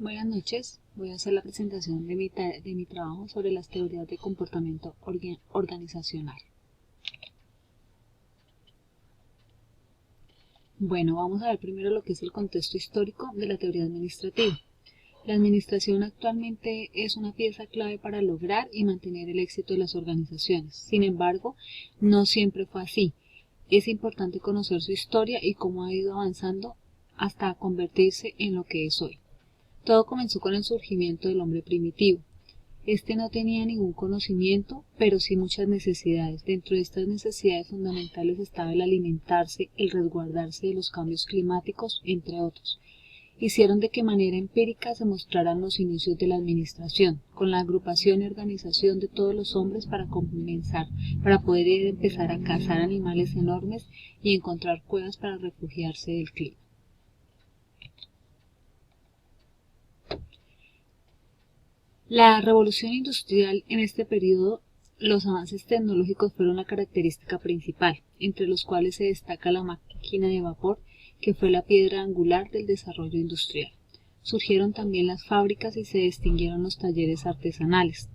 Buenas noches, voy a hacer la presentación de mi trabajo sobre las teorías de comportamiento organizacional. Bueno, vamos a ver primero lo que es el contexto histórico de la teoría administrativa. La administración actualmente es una pieza clave para lograr y mantener el éxito de las organizaciones. Sin embargo, no siempre fue así. Es importante conocer su historia y cómo ha ido avanzando hasta convertirse en lo que es hoy. Todo comenzó con el surgimiento del hombre primitivo. Este no tenía ningún conocimiento, pero sí muchas necesidades. Dentro de estas necesidades fundamentales estaba el alimentarse, el resguardarse de los cambios climáticos, entre otros. Hicieron de que manera empírica se mostraran los inicios de la administración, con la agrupación y organización de todos los hombres para poder empezar a cazar animales enormes y encontrar cuevas para refugiarse del clima. La revolución industrial en este periodo, los avances tecnológicos fueron la característica principal, entre los cuales se destaca la máquina de vapor, que fue la piedra angular del desarrollo industrial. Surgieron también las fábricas y se distinguieron los talleres artesanales.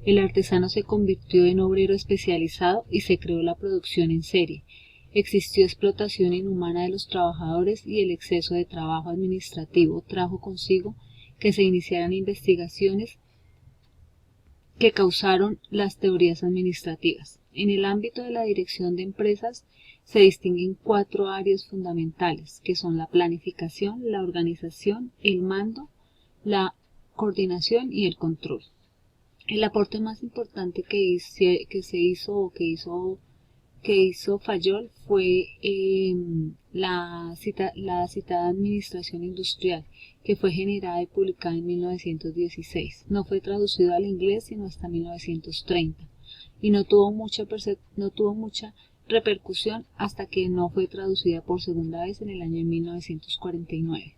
El artesano se convirtió en obrero especializado y se creó la producción en serie. Existió explotación inhumana de los trabajadores y el exceso de trabajo administrativo trajo consigo que se iniciaran investigaciones que causaron las teorías administrativas. En el ámbito de la dirección de empresas se distinguen 4 áreas fundamentales, que son la planificación, la organización, el mando, la coordinación y el control. El aporte más importante que hizo Fayol fue la citada Administración Industrial, que fue generada y publicada en 1916. No fue traducido al inglés sino hasta 1930 y no tuvo mucha repercusión hasta que no fue traducida por segunda vez en el año 1949.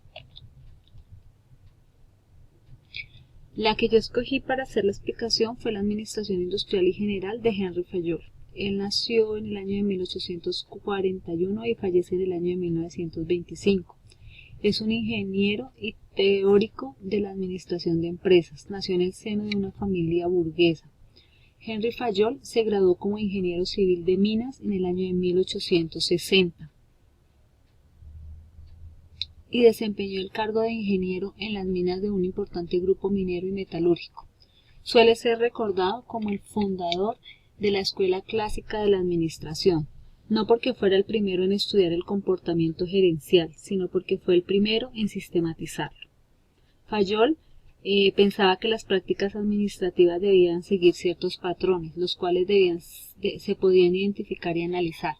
La que yo escogí para hacer la explicación fue la Administración Industrial y General de Henry Fayol. Él nació en el año de 1841 y fallece en el año de 1925. Es un ingeniero y teórico de la administración de empresas. Nació en el seno de una familia burguesa. Henry Fayol se graduó como ingeniero civil de minas en el año de 1860 y desempeñó el cargo de ingeniero en las minas de un importante grupo minero y metalúrgico. Suele ser recordado como el fundador de la escuela clásica de la administración, no porque fuera el primero en estudiar el comportamiento gerencial, sino porque fue el primero en sistematizarlo. Fayol pensaba que las prácticas administrativas debían seguir ciertos patrones, los cuales se podían identificar y analizar.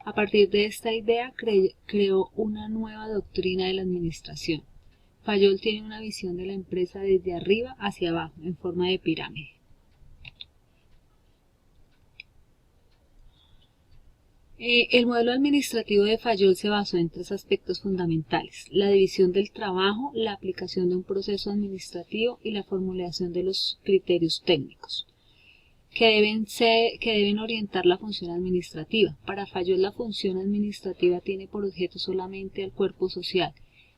A partir de esta idea creó una nueva doctrina de la administración. Fayol tiene una visión de la empresa desde arriba hacia abajo, en forma de pirámide. El modelo administrativo de Fayol se basó en 3 aspectos fundamentales: la división del trabajo, la aplicación de un proceso administrativo y la formulación de los criterios técnicos que deben orientar la función administrativa. Para Fayol, la función administrativa tiene por objeto solamente al cuerpo social,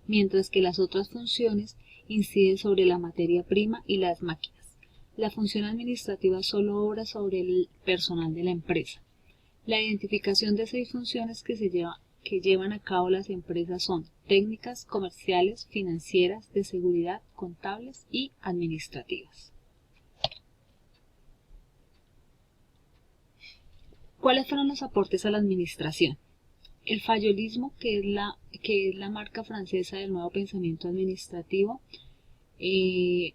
mientras que las otras funciones inciden sobre la materia prima y las máquinas. La función administrativa solo obra sobre el personal de la empresa. La identificación de 6 funciones que llevan a cabo las empresas son técnicas, comerciales, financieras, de seguridad, contables y administrativas. ¿Cuáles fueron los aportes a la administración? El fayolismo, que es la marca francesa del nuevo pensamiento administrativo,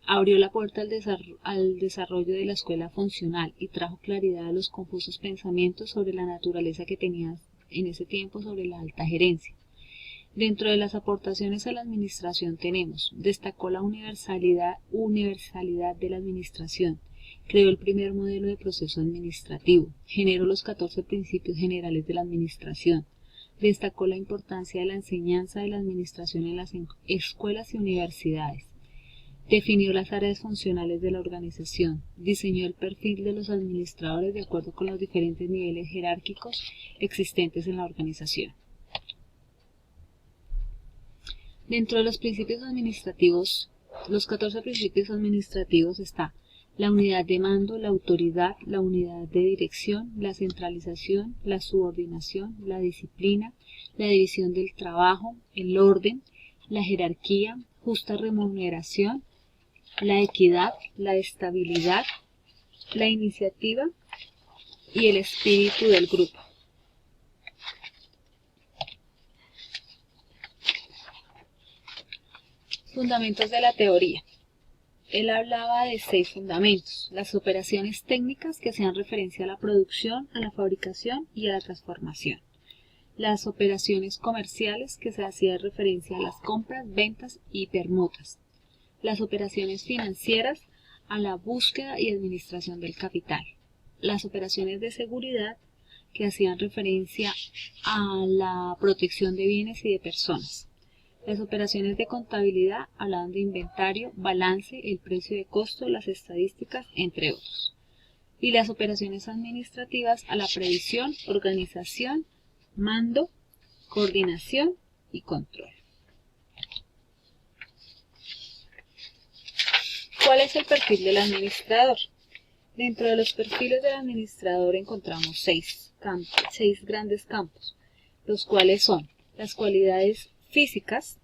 abrió la puerta al desarrollo de la escuela funcional y trajo claridad a los confusos pensamientos sobre la naturaleza que tenía en ese tiempo sobre la alta gerencia. Dentro de las aportaciones a la administración destacó la universalidad de la administración, creó el primer modelo de proceso administrativo, generó los 14 principios generales de la administración, destacó la importancia de la enseñanza de la administración en las escuelas y universidades, definió las áreas funcionales de la organización, diseñó el perfil de los administradores de acuerdo con los diferentes niveles jerárquicos existentes en la organización. Dentro de los principios administrativos los 14 principios administrativos está la unidad de mando, la autoridad, la unidad de dirección, la centralización, la subordinación, la disciplina, la división del trabajo, el orden, la jerarquía, justa remuneración, la equidad, la estabilidad, la iniciativa y el espíritu del grupo. Fundamentos de la teoría. Él hablaba de 6 fundamentos: las operaciones técnicas que hacían referencia a la producción, a la fabricación y a la transformación; las operaciones comerciales que se hacían referencia a las compras, ventas y permutas; las operaciones financieras, a la búsqueda y administración del capital; las operaciones de seguridad que hacían referencia a la protección de bienes y de personas; las operaciones de contabilidad hablaban de inventario, balance, el precio de costo, las estadísticas, entre otros; y las operaciones administrativas a la previsión, organización, mando, coordinación y control. ¿Cuál es el perfil del administrador? Dentro de los perfiles del administrador encontramos 6 grandes campos, los cuales son las cualidades físicas,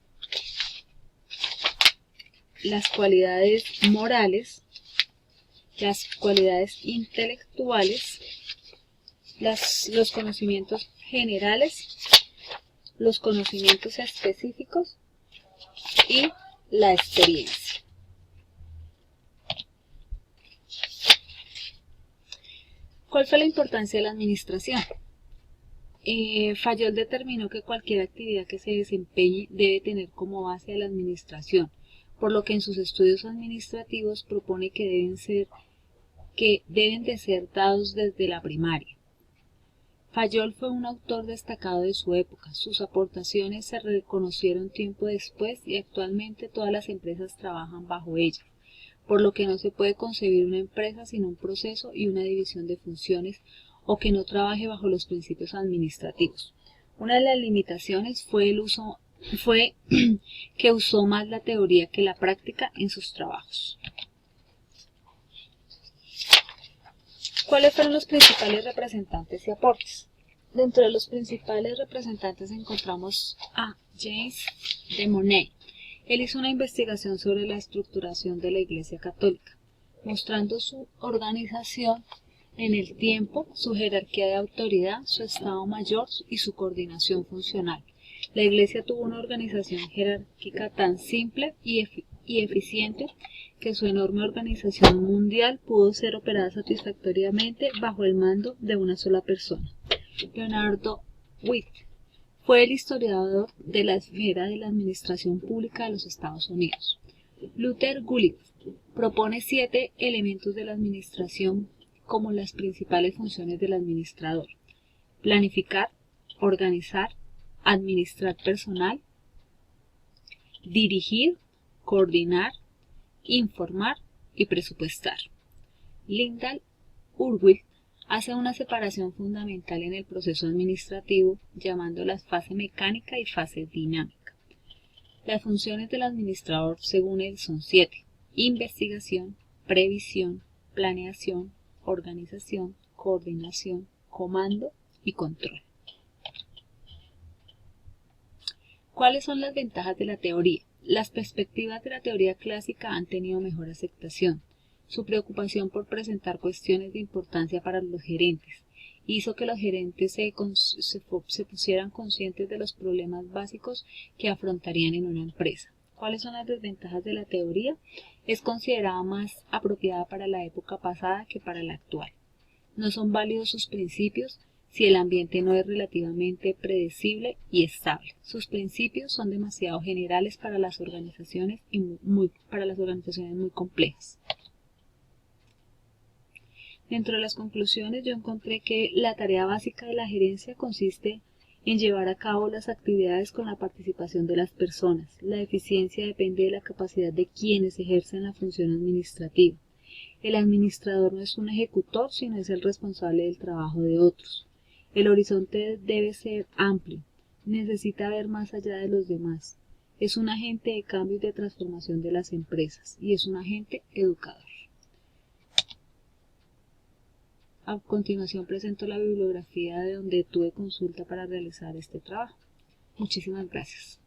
las cualidades morales, las cualidades intelectuales, los conocimientos generales, los conocimientos específicos y la experiencia. ¿Cuál fue la importancia de la administración? Fayol determinó que cualquier actividad que se desempeñe debe tener como base a la administración, por lo que en sus estudios administrativos propone que deben de ser dados desde la primaria. Fayol fue un autor destacado de su época. Sus aportaciones se reconocieron tiempo después y actualmente todas las empresas trabajan bajo ella, por lo que no se puede concebir una empresa sin un proceso y una división de funciones o que no trabaje bajo los principios administrativos. Una de las limitaciones fue que usó más la teoría que la práctica en sus trabajos. ¿Cuáles fueron los principales representantes y aportes? Dentro de los principales representantes encontramos a James de Monnet. Él hizo una investigación sobre la estructuración de la Iglesia Católica, mostrando su organización en el tiempo, su jerarquía de autoridad, su estado mayor y su coordinación funcional. La Iglesia tuvo una organización jerárquica tan simple y eficiente que su enorme organización mundial pudo ser operada satisfactoriamente bajo el mando de una sola persona. Leonardo Witt fue el historiador de la esfera de la administración pública de los Estados Unidos. Luther Gulick propone 7 elementos de la administración como las principales funciones del administrador: planificar, organizar, administrar personal, dirigir, coordinar, informar y presupuestar. Lyndall Urwin hace una separación fundamental en el proceso administrativo, llamándolas fase mecánica y fase dinámica. Las funciones del administrador, según él, son 7: investigación, previsión, planeación, organización, coordinación, comando y control. ¿Cuáles son las ventajas de la teoría? Las perspectivas de la teoría clásica han tenido mejor aceptación. Su preocupación por presentar cuestiones de importancia para los gerentes hizo que los gerentes se pusieran conscientes de los problemas básicos que afrontarían en una empresa. ¿Cuáles son las desventajas de la teoría? Es considerada más apropiada para la época pasada que para la actual. No son válidos sus principios si el ambiente no es relativamente predecible y estable. Sus principios son demasiado generales para las organizaciones muy complejas. Dentro de las conclusiones yo encontré que la tarea básica de la gerencia consiste en llevar a cabo las actividades con la participación de las personas. La eficiencia depende de la capacidad de quienes ejercen la función administrativa. El administrador no es un ejecutor, sino es el responsable del trabajo de otros. El horizonte debe ser amplio, necesita ver más allá de los demás. Es un agente de cambio y de transformación de las empresas y es un agente educador. A continuación presento la bibliografía de donde tuve consulta para realizar este trabajo. Muchísimas gracias.